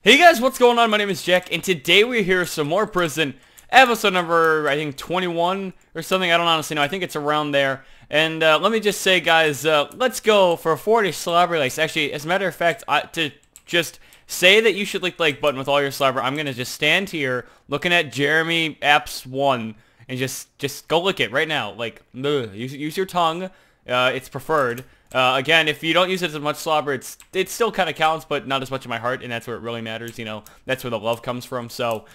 Hey guys, what's going on? My name is Jack, and today we're here with some more Prison, episode number, I think, 21 or something. I don't honestly know. I think it's around there. And let me just say, guys, let's go for 40 slobbery likes. Actually, as a matter of fact, to just say that you should lick the like button with all your slobber, I'm going to just stand here looking at Jeremy Apps 1 and just go lick it right now. Like, use your tongue. It's preferred. Again, if you don't use it as much slobber, it still kind of counts, but not as much in my heart, and that's where it really matters, you know. That's where the love comes from. So,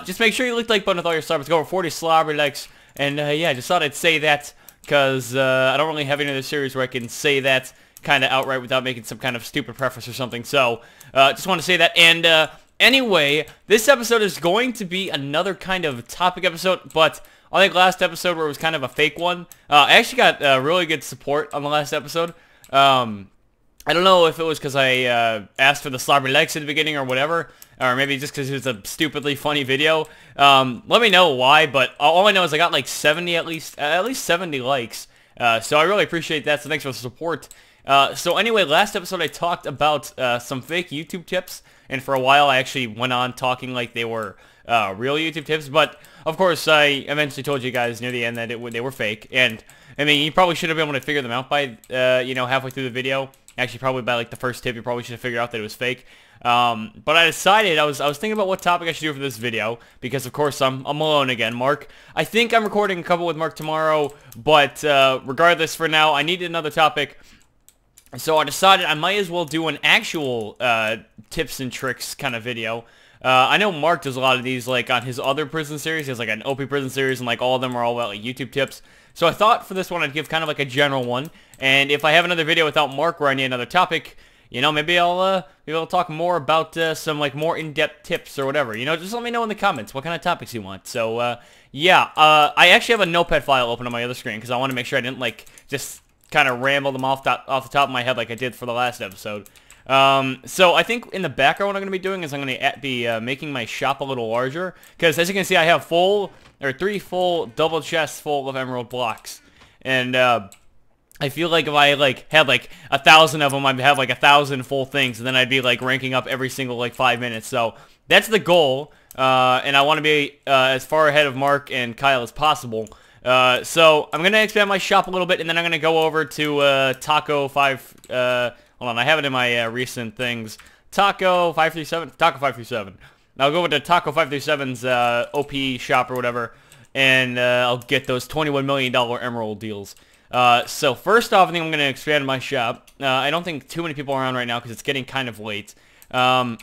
just make sure you lick the like button with all your slobber. Let's go over 40 slobber likes, and yeah, just thought I'd say that, because I don't really have any other series where I can say that kind of outright without making some kind of stupid preface or something. So, just want to say that, and anyway, this episode is going to be another kind of topic episode, but I think last episode where it was kind of a fake one, I actually got really good support on the last episode. I don't know if it was because I asked for the slobber likes at the beginning or whatever, or maybe just because it was a stupidly funny video. Let me know why, but all I know is I got like 70 at least 70 likes. So I really appreciate that, so thanks for the support. So anyway, last episode I talked about some fake YouTube tips, and for a while I actually went on talking like they were real YouTube tips, but of course I eventually told you guys near the end that they were fake, and I mean, you probably should have been able to figure them out by, you know, halfway through the video. Actually, probably by like the first tip, you probably should have figured out that it was fake. But I decided, I was thinking about what topic I should do for this video, because of course I'm alone again. Mark, I think I'm recording a couple with Mark tomorrow, but regardless, for now, I needed another topic. So I decided I might as well do an actual tips and tricks kind of video. I know Mark does a lot of these, like, on his other prison series. He has, like, an OP prison series, and, like, all of them are all about, like, YouTube tips. So I thought for this one I'd give kind of, like, a general one. And if I have another video without Mark where I need another topic, you know, maybe I'll talk more about some, like, more in-depth tips or whatever. You know, just let me know in the comments what kind of topics you want. So, yeah, I actually have a notepad file open on my other screen because I want to make sure I didn't, like, just kind of ramble them off the top of my head like I did for the last episode. So I think in the background what I'm going to be doing is I'm going to be making my shop a little larger, because as you can see I have 3 full double chests full of emerald blocks, and I feel like if I had like 1,000 of them, I'd have like 1,000 full things, and then I'd be like ranking up every single like 5 minutes. So that's the goal, and I want to be as far ahead of Mark and Kyle as possible. So I'm going to expand my shop a little bit, and then I'm going to go over to Taco 5... hold on, I have it in my recent things. Taco 537. I'll go over to Taco 537's OP shop or whatever, and I'll get those $21 million emerald deals. So first off, I think I'm going to expand my shop. I don't think too many people are around right now because it's getting kind of late. And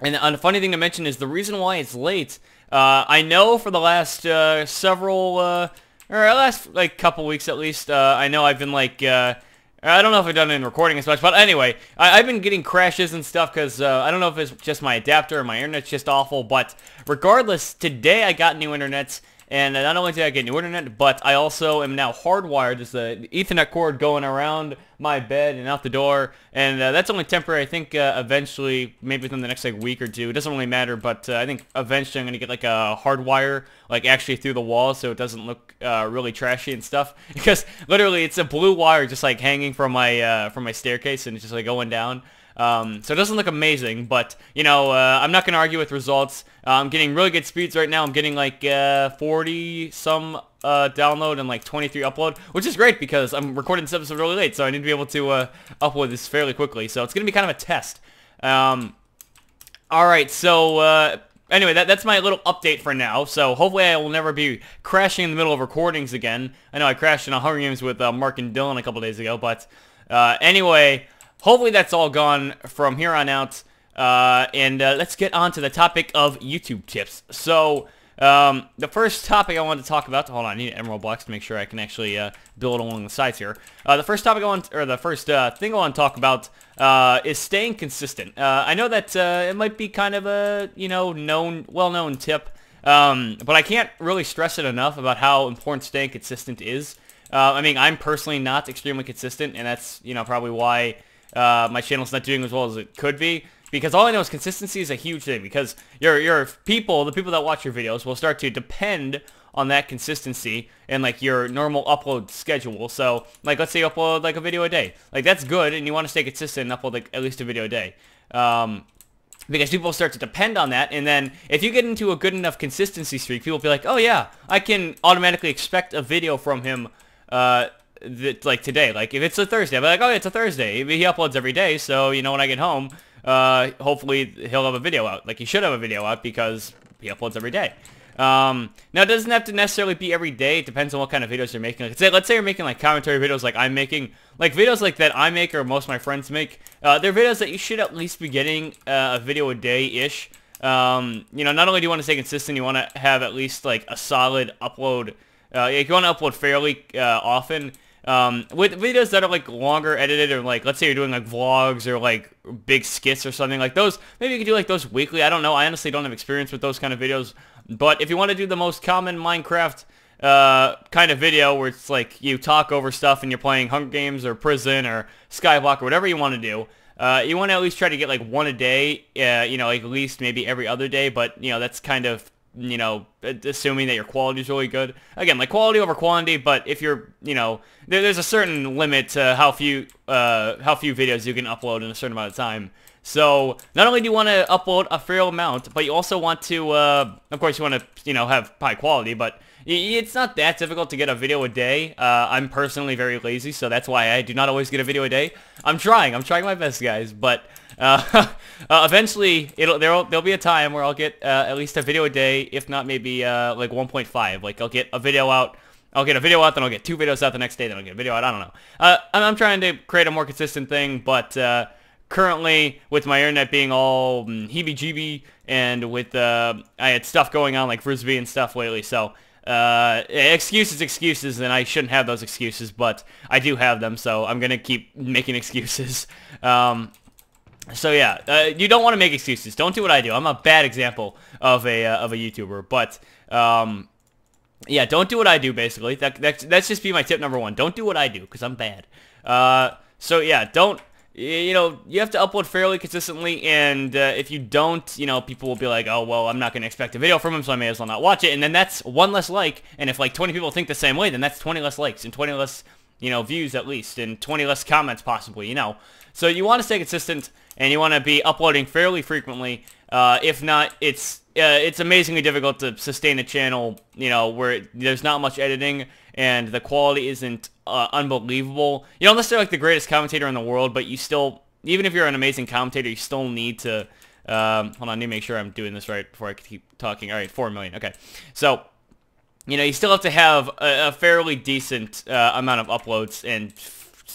the funny thing to mention is the reason why it's late. I know for the last last like couple weeks at least, I know I've been like... I don't know if I've done it in recording as much, but anyway, I've been getting crashes and stuff because I don't know if it's just my adapter or my internet's just awful, but regardless, today I got new internet, and not only did I get new internet, but I also am now hardwired. There's the Ethernet cord going around my bed and out the door, and that's only temporary. I think eventually, maybe within the next like week or two, it doesn't really matter, but I think eventually I'm going to get like a hard wire like actually through the wall so it doesn't look really trashy and stuff, because literally it's a blue wire just like hanging from my staircase, and it's just like going down. So it doesn't look amazing, but, you know, I'm not going to argue with results. I'm getting really good speeds right now. I'm getting like 40-some download and like 23 upload, which is great because I'm recording this episode really late, so I need to be able to upload this fairly quickly. So it's going to be kind of a test. Alright, so anyway, that's my little update for now. So hopefully I will never be crashing in the middle of recordings again. I know I crashed in a Hunger Games with Mark and Dylan a couple days ago, but anyway... hopefully that's all gone from here on out, and let's get on to the topic of YouTube tips. So, the first topic I wanted to talk about, hold on, I need emerald blocks to make sure I can actually build along the sides here. The first thing I want to talk about is staying consistent. I know that it might be kind of a, you know, well-known tip, but I can't really stress it enough about how important staying consistent is. I mean, I'm personally not extremely consistent, and that's, you know, probably why... my channel's not doing as well as it could be, because all I know is consistency is a huge thing, because the people that watch your videos will start to depend on that consistency and like your normal upload schedule. So like, let's say you upload like a video a day, like that's good, and you want to stay consistent and upload like at least a video a day. because people start to depend on that, and then if you get into a good enough consistency streak, people will be like, oh yeah, I can automatically expect a video from him, like today. Like if it's a Thursday, I'll be like, oh, it's a Thursday. He uploads every day, so you know when I get home, hopefully he'll have a video out. Like he should have a video out because he uploads every day. Now it doesn't have to necessarily be every day. It depends on what kind of videos you're making. Like, let's say you're making like commentary videos like I'm making. Like videos like that I make or most of my friends make. They're videos that you should at least be getting a video a day-ish. You know, not only do you want to stay consistent, you want to have at least like a solid upload. If you want to upload fairly often. With videos that are like longer edited, or like let's say you're doing like vlogs or like big skits or something like those, maybe you could do like those weekly. I don't know. I honestly don't have experience with those kind of videos. But if you want to do the most common Minecraft kind of video where it's like you talk over stuff and you're playing Hunger Games or Prison or Skyblock or whatever you want to do, you want to at least try to get like one a day, you know, like at least maybe every other day. But, you know, that's kind of, you know, assuming that your quality is really good. Again, like quality over quantity, but if you're, you know, there's a certain limit to how few videos you can upload in a certain amount of time. So, not only do you want to upload a fair amount, but you also want to, of course you want to, you know, have high quality, but it's not that difficult to get a video a day. I'm personally very lazy, so that's why I do not always get a video a day. I'm trying my best, guys, but, eventually, there'll be a time where I'll get, at least a video a day, if not maybe, like 1.5. Like, I'll get a video out, then I'll get 2 videos out the next day, then I'll get a video out, I don't know. I'm trying to create a more consistent thing, but, currently, with my internet being all heebie-jeebie, and with, I had stuff going on like Frisbee and stuff lately, so, excuses, and I shouldn't have those excuses, but I do have them, so I'm gonna keep making excuses. So yeah, you don't want to make excuses. Don't do what I do. I'm a bad example of a YouTuber, but, yeah, don't do what I do, basically. That's just be my tip number 1. Don't do what I do, because I'm bad. So yeah, don't... You know, you have to upload fairly consistently, and if you don't, you know, people will be like, oh, well, I'm not going to expect a video from him, so I may as well not watch it, and then that's 1 less like, and if, like, 20 people think the same way, then that's 20 less likes, and 20 less, you know, views at least, and 20 less comments possibly, you know. So you want to stay consistent, and you want to be uploading fairly frequently. If not, it's amazingly difficult to sustain a channel, you know, where there's not much editing, and the quality isn't unbelievable. You don't necessarily like the greatest commentator in the world, but you still, even if you're an amazing commentator, you still need to, hold on, I need to make sure I'm doing this right before I keep talking. Alright, 4 million, okay. So, you know, you still have to have a fairly decent amount of uploads and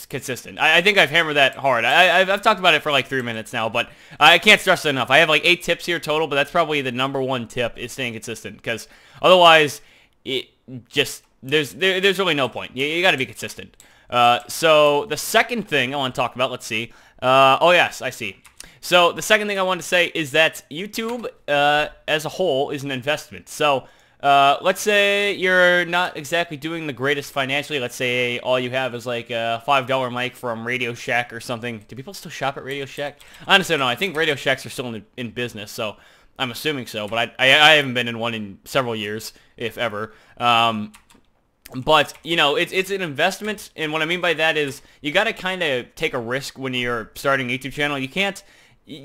consistent. I think I've hammered that hard. I've talked about it for like 3 minutes now, but I can't stress it enough. I have like 8 tips here total, but that's probably the number 1 tip is staying consistent, because otherwise, it just... There's really no point. You got to be consistent. So the second thing I want to talk about, let's see. Oh yes, I see. So the second thing I want to say is that YouTube as a whole is an investment. So let's say you're not exactly doing the greatest financially. Let's say all you have is like a $5 mic from Radio Shack or something. Do people still shop at Radio Shack? Honestly, no. I think Radio Shacks are still in business, so I'm assuming so. But I haven't been in one in several years, if ever. But, you know, it's an investment, and what I mean by that is you got to kind of take a risk when you're starting a YouTube channel. You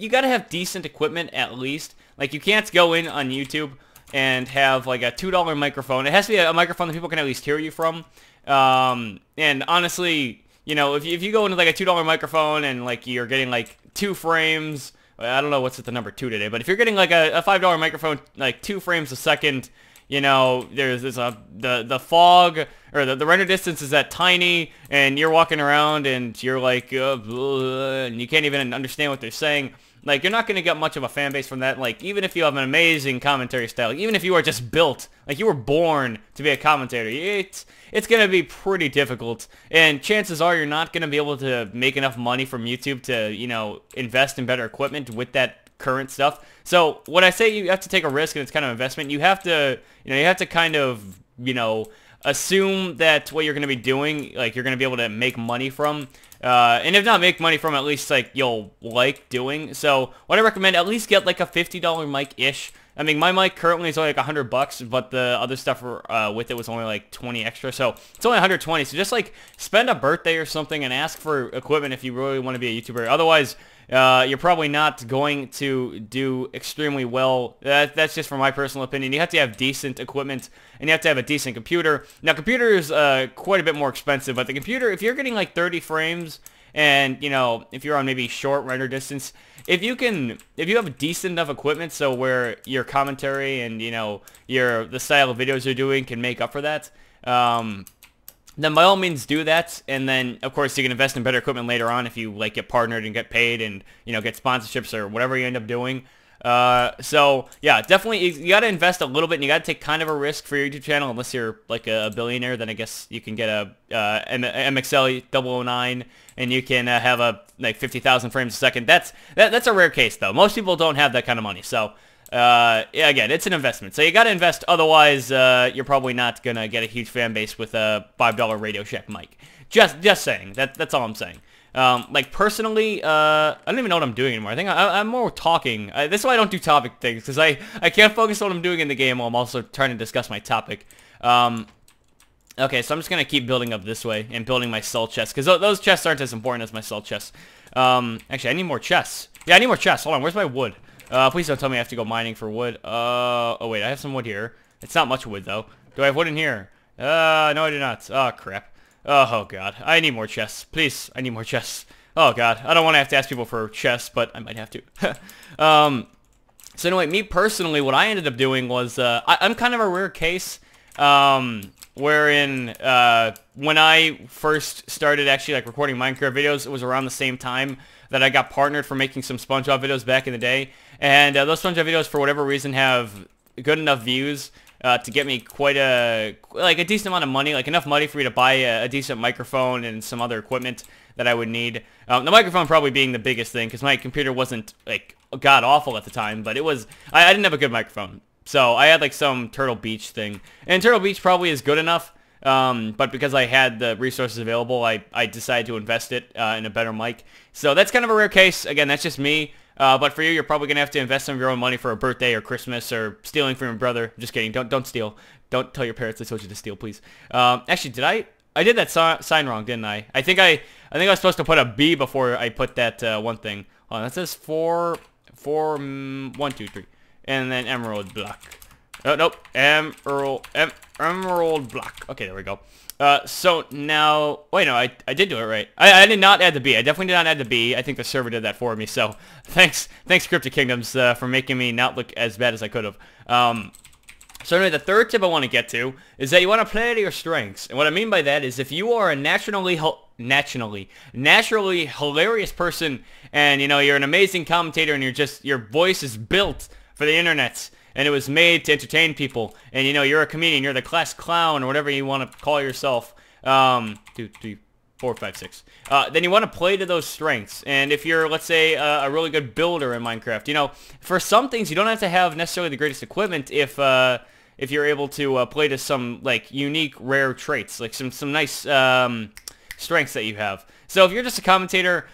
got to have decent equipment at least. Like, you can't go in on YouTube and have, like, a $2 microphone. It has to be a microphone that people can at least hear you from. And honestly, you know, if you go into, like, a $2 microphone and, like, you're getting, like, 2 frames, I don't know what's at the number 2 today, but if you're getting, like, a $5 microphone, like, 2 frames a second... You know, there's the fog, or the render distance is that tiny, and you're walking around and you're like, and you can't even understand what they're saying. Like, you're not going to get much of a fan base from that. Like, even if you have an amazing commentary style, like, even if you are just built, like you were born to be a commentator, it's going to be pretty difficult. And chances are you're not going to be able to make enough money from YouTube to, you know, invest in better equipment with that current stuff. So when I say you have to take a risk and it's kind of investment, you have to, you have to kind of, assume that what you're going to be doing, like, you're going to be able to make money from, and if not make money from, at least, like, you'll like doing. So what I recommend, at least get like a $50 mic-ish. I mean, my mic currently is only like $100, but the other stuff with it was only like 20 extra, so it's only 120. So just like spend a birthday or something and ask for equipment if you really want to be a YouTuber. Otherwise, you're probably not going to do extremely well. That's just from my personal opinion. You have to have decent equipment, and you have to have a decent computer. Now, computer is quite a bit more expensive, but the computer, if you're getting like 30 frames, and, you know, if you're on maybe short render distance, if you have decent enough equipment so where your commentary and, you know, the style of videos you're doing can make up for that, then by all means do that, and then of course you can invest in better equipment later on if you like get partnered and get paid and, you know, get sponsorships or whatever you end up doing. So yeah, definitely you got to invest a little bit, and you got to take kind of a risk for your YouTube channel unless you're like a billionaire. Then I guess you can get a MXL 009 and you can have a like 50,000 frames a second. That's a rare case though. Most people don't have that kind of money. So yeah, again, it's an investment. So you got to invest, otherwise you're probably not gonna get a huge fan base with a $5 Radio Shack mic. Just saying. That's all I'm saying. Like personally, I don't even know what I'm doing anymore. I think I'm more talking. This is why I don't do topic things, because I can't focus on what I'm doing in the game while I'm also trying to discuss my topic. Okay, so I'm just gonna keep building up this way and building my soul chests, because those chests aren't as important as my soul chests. Actually, I need more chests. Yeah, I need more chests. Hold on, where's my wood? Please don't tell me I have to go mining for wood. Oh wait, I have some wood here. It's not much wood though. Do I have wood in here? No, I do not. Oh crap. Oh god, I need more chests. Please, I need more chests. Oh god, I don't want to have to ask people for chests, but I might have to. So anyway, me personally, what I ended up doing was, I'm kind of a rare case, wherein, when I first started actually like recording Minecraft videos, it was around the same time that I got partnered for making some SpongeBob videos back in the day, and those SpongeBob videos, for whatever reason, have good enough views to get me quite a decent amount of money, like enough money for me to buy a decent microphone and some other equipment that I would need. The microphone probably being the biggest thing, because my computer wasn't like god awful at the time, but it was, I didn't have a good microphone, so I had like some Turtle Beach thing, and Turtle Beach probably is good enough, but because I had the resources available, I decided to invest it in a better mic. So that's kind of a rare case. Again, that's just me. But for you, you're probably going to have to invest some of your own money for a birthday or Christmas, or stealing from your brother. Just kidding. Don't steal. Don't tell your parents I told you to steal, please. Actually, I did that sign wrong, didn't I? I think I was supposed to put a B before I put that one thing. Oh, that says 1, 2, 3. And then emerald block. Oh, nope. Emerald block. Okay, there we go. So now, wait, no, I did do it right. I did not add the B. I definitely did not add the B. I think the server did that for me. So thanks Cryptic Kingdoms, for making me not look as bad as I could have. So anyway, the third tip I want to get to is that you want to play to your strengths. And what I mean by that is if you are a naturally hilarious person, and you know you're an amazing commentator, and your voice is built for the internet, and it was made to entertain people, and you know you're a comedian, you're the class clown, or whatever you want to call yourself, 2, 3, 4, 5, 6, then you want to play to those strengths. And if you're, let's say, a really good builder in Minecraft, you know, for some things you don't have to have necessarily the greatest equipment if you're able to play to some like unique rare traits, like some nice strengths that you have. So if you're just a commentator,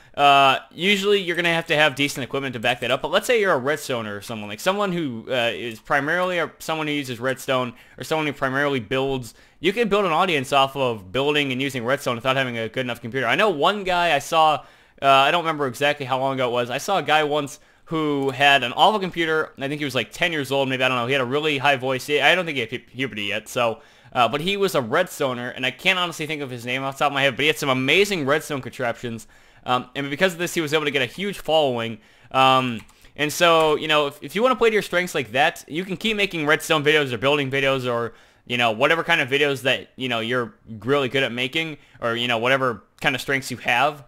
usually you're going to have decent equipment to back that up. But let's say you're a redstoner or someone, like someone who is primarily someone who uses redstone, or someone who primarily builds. You can build an audience off of building and using redstone without having a good enough computer. I know one guy I saw, I don't remember exactly how long ago it was, I saw a guy once who had an awful computer. I think he was like 10 years old, maybe, I don't know. He had a really high voice. I don't think he had puberty yet, so... but he was a redstoner, and I can't honestly think of his name off the top of my head, but he had some amazing redstone contraptions, and because of this, he was able to get a huge following, and so, you know, if you want to play to your strengths like that, you can keep making redstone videos, or building videos, or, you know, whatever kind of videos that, you know, you're really good at making, or, you know, whatever kind of strengths you have.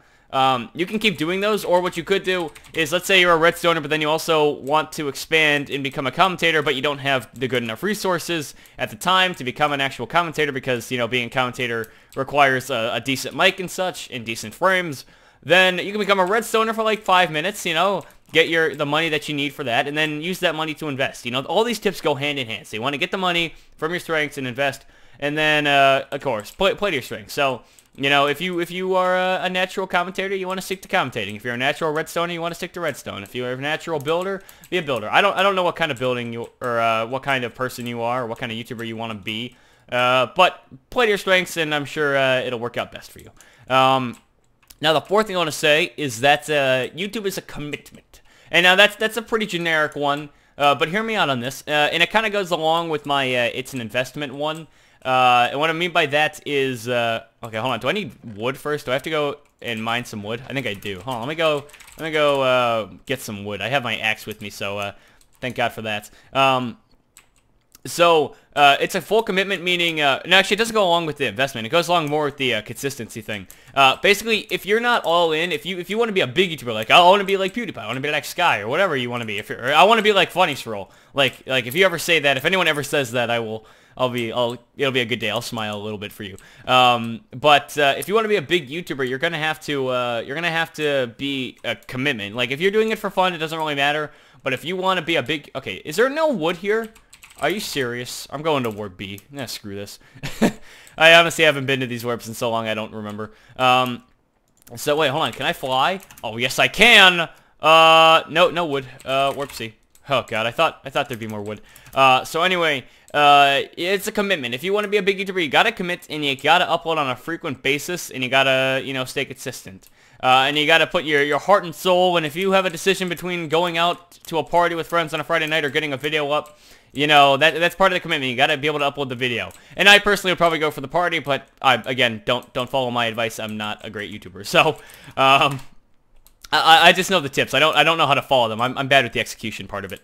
You can keep doing those, or what you could do is, let's say you're a redstoner, but then you also want to expand and become a commentator, but you don't have the good enough resources at the time to become an actual commentator, because, you know, being a commentator requires a decent mic and such, and decent frames. Then you can become a redstoner for like 5 minutes, you know, get the money that you need for that, and then use that money to invest. You know, all these tips go hand in hand. So you want to get the money from your strengths and invest, and then, of course, play to your strengths. So, you know, if you are a natural commentator, you want to stick to commentating. If you're a natural redstoner, you want to stick to redstone. If you're a natural builder, be a builder. I don't know what kind of building you, or what kind of person you are, or what kind of YouTuber you want to be. But play to your strengths, and I'm sure it'll work out best for you. Now, the fourth thing I want to say is that YouTube is a commitment. And now that's a pretty generic one, but hear me out on this. And it kind of goes along with my it's an investment one. And what I mean by that is, okay, hold on. Do I need wood first? Do I have to go and mine some wood? I think I do. Hold on, let me go get some wood. I have my axe with me, so thank God for that. So it's a full commitment, meaning, no, actually, it doesn't go along with the investment. It goes along more with the consistency thing. Basically, if you're not all in, if you want to be a big YouTuber, like, I want to be like PewDiePie, I want to be like Sky, or whatever you want to be. Or I want to be like Funny Scroll. Like if you ever say that, if anyone ever says that, it'll be a good day. I'll smile a little bit for you. But if you want to be a big YouTuber, you're gonna have to be a commitment. Like, if you're doing it for fun, it doesn't really matter. But if you want to be a big, okay, is there no wood here? Are you serious? I'm going to Warp B. Nah, screw this. I honestly haven't been to these warps in so long I don't remember. So wait, hold on. Can I fly? Oh, yes, I can. No wood. Warp C. Oh god, I thought there'd be more wood. So anyway, it's a commitment. If you want to be a big YouTuber, you gotta commit, and you gotta upload on a frequent basis, and you gotta, stay consistent. And you gotta put your heart and soul. And if you have a decision between going out to a party with friends on a Friday night or getting a video up, that's part of the commitment. You gotta be able to upload the video. And I personally would probably go for the party, but again, don't follow my advice. I'm not a great YouTuber, so I just know the tips. I don't know how to follow them. I'm bad with the execution part of it.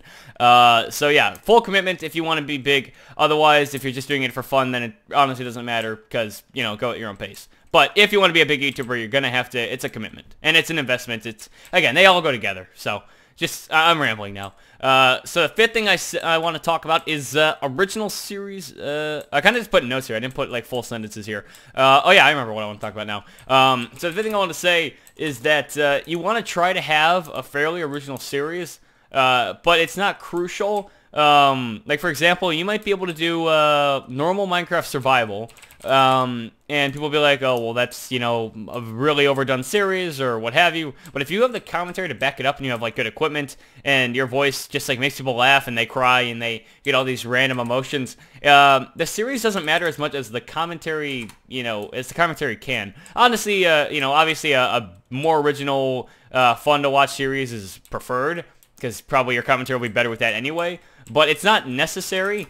So yeah, full commitment if you want to be big. Otherwise, if you're just doing it for fun, then it honestly doesn't matter, because go at your own pace. But if you want to be a big YouTuber, you're gonna have to. It's a commitment, and it's an investment. It's, again, they all go together. So I'm rambling now. So the fifth thing I want to talk about is original series. I kind of just put notes here. I didn't put like full sentences here. Oh yeah, I remember what I want to talk about now. So the fifth thing I want to say is that you want to try to have a fairly original series, but it's not crucial. Like, for example, you might be able to do normal Minecraft survival, and people will be like, oh, well, that's, a really overdone series or what have you. But if you have the commentary to back it up, and you have, like, good equipment, and your voice just, like, makes people laugh, and they cry, and they get all these random emotions, the series doesn't matter as much as the commentary, as the commentary can. Honestly, obviously a more original, fun to watch series is preferred, because probably your commentary will be better with that anyway. But it's not necessary.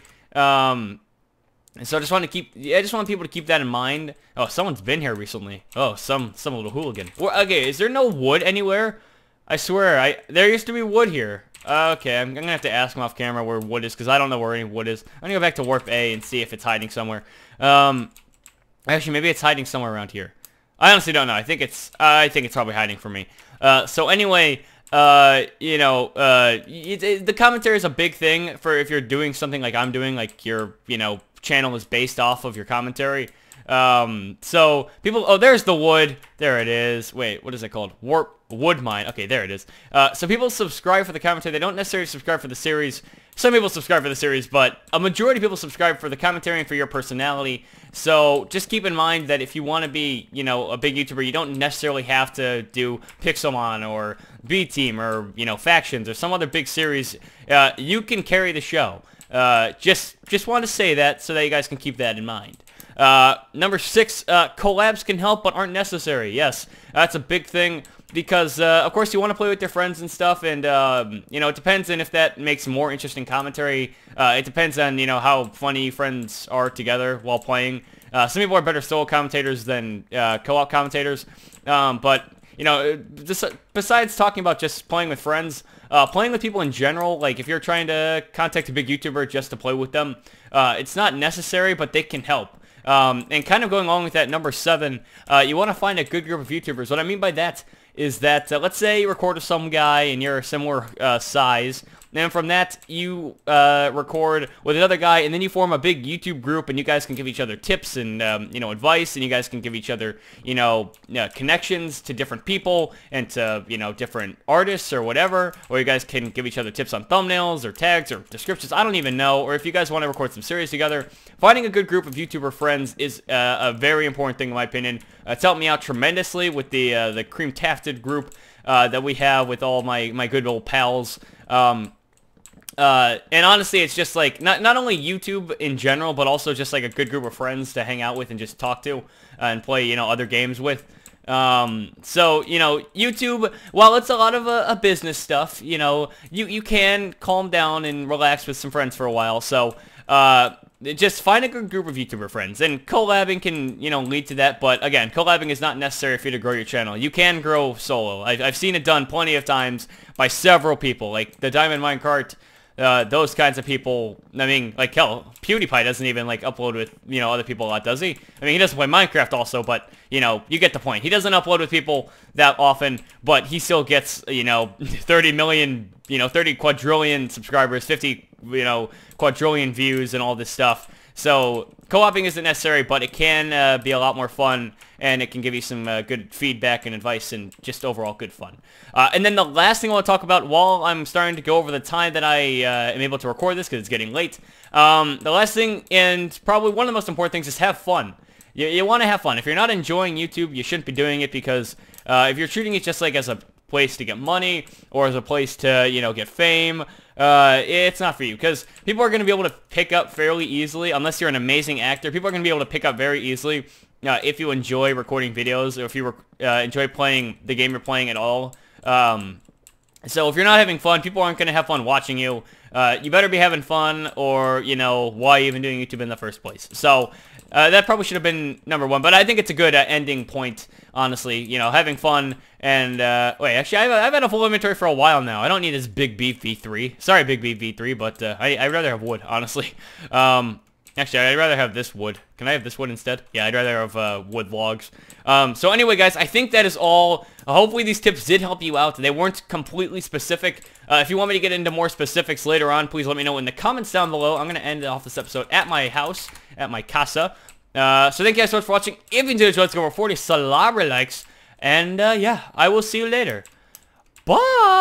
So I just want people to keep that in mind. Oh, someone's been here recently. Oh, some little hooligan. Okay, is there no wood anywhere? I swear, there used to be wood here. Okay, I'm gonna have to ask him off camera where wood is, because I don't know where any wood is. I'm gonna go back to Warp A and see if it's hiding somewhere. Actually, maybe it's hiding somewhere around here. I honestly don't know. I think it's probably hiding from me. So anyway, the commentary is a big thing for if you're doing something like I'm doing, like your, channel is based off of your commentary. So people, oh, there's the wood. There it is. Wait, what is it called? Wood mine. Okay, there it is. So people subscribe for the commentary. They don't necessarily subscribe for the series. Some people subscribe for the series, but a majority of people subscribe for the commentary and for your personality. So just keep in mind that if you want to be, a big YouTuber, you don't necessarily have to do Pixelmon or B-Team or, Factions or some other big series. You can carry the show. Just want to say that so that you guys can keep that in mind. Number 6, collabs can help but aren't necessary. Yes, that's a big thing, because of course you want to play with your friends and stuff, and it depends on if that makes more interesting commentary. It depends on how funny friends are together while playing. Some people are better solo commentators than co-op commentators, but besides talking about just playing with friends, playing with people in general, like if you're trying to contact a big YouTuber just to play with them, it's not necessary, but they can help. And kind of going along with that, number 7, you want to find a good group of YouTubers. What I mean by that is that, let's say you record with some guy and you're a similar size, and from that you record with another guy, and then you form a big YouTube group, and you guys can give each other tips and advice, and you guys can give each other connections to different people and to different artists or whatever, or you guys can give each other tips on thumbnails or tags or descriptions. I don't even know. Or if you guys want to record some series together, finding a good group of YouTuber friends is a very important thing in my opinion. It's helped me out tremendously with the Cream Tafted group that we have with all my good old pals. And honestly, it's just like not only YouTube in general, but also just like a good group of friends to hang out with and just talk to and play other games with. So, you know, YouTube, while it's a lot of business stuff, you know, you can calm down and relax with some friends for a while. So, just find a good group of YouTuber friends, and collabing can, you know, lead to that. But again, collabing is not necessary for you to grow your channel. You can grow solo. I've seen it done plenty of times by several people, like the Diamond Minecart, those kinds of people. I mean, like, hell, PewDiePie doesn't even, like, upload with, you know, other people a lot, does he? I mean, he doesn't play Minecraft also, but, you know, you get the point. He doesn't upload with people that often, but he still gets, you know, 30 million, you know, 30 quadrillion subscribers, 50, you know, quadrillion views and all this stuff. So, co-oping isn't necessary, but it can be a lot more fun, and it can give you some good feedback and advice and just overall good fun. And then the last thing I want to talk about, while I'm starting to go over the time that I am able to record this, because it's getting late, the last thing, and probably one of the most important things, is have fun. You want to have fun. If you're not enjoying YouTube, you shouldn't be doing it, because if you're treating it just like as a place to get money, or as a place to, you know, get fame, it's not for you, because people are going to be able to pick up fairly easily, unless you're an amazing actor. People are going to be able to pick up very easily if you enjoy recording videos, or if you enjoy playing the game you're playing at all. So if you're not having fun, people aren't going to have fun watching you. You better be having fun, or, you know, why even doing YouTube in the first place? So that probably should have been number one, but I think it's a good ending point, honestly. You know, having fun, and, wait, actually, I've had a full inventory for a while now. I don't need this Big Beef V3. Sorry, Big Beef V3, but I'd rather have wood, honestly. Actually, I'd rather have this wood. Can I have this wood instead? Yeah, I'd rather have wood logs. So anyway, guys, I think that is all. Hopefully these tips did help you out. They weren't completely specific. If you want me to get into more specifics later on, please let me know in the comments down below. I'm going to end off this episode at my house, at my casa. So thank you guys so much for watching. If you enjoyed, let's go over 40 slobber likes. And yeah, I will see you later. Bye!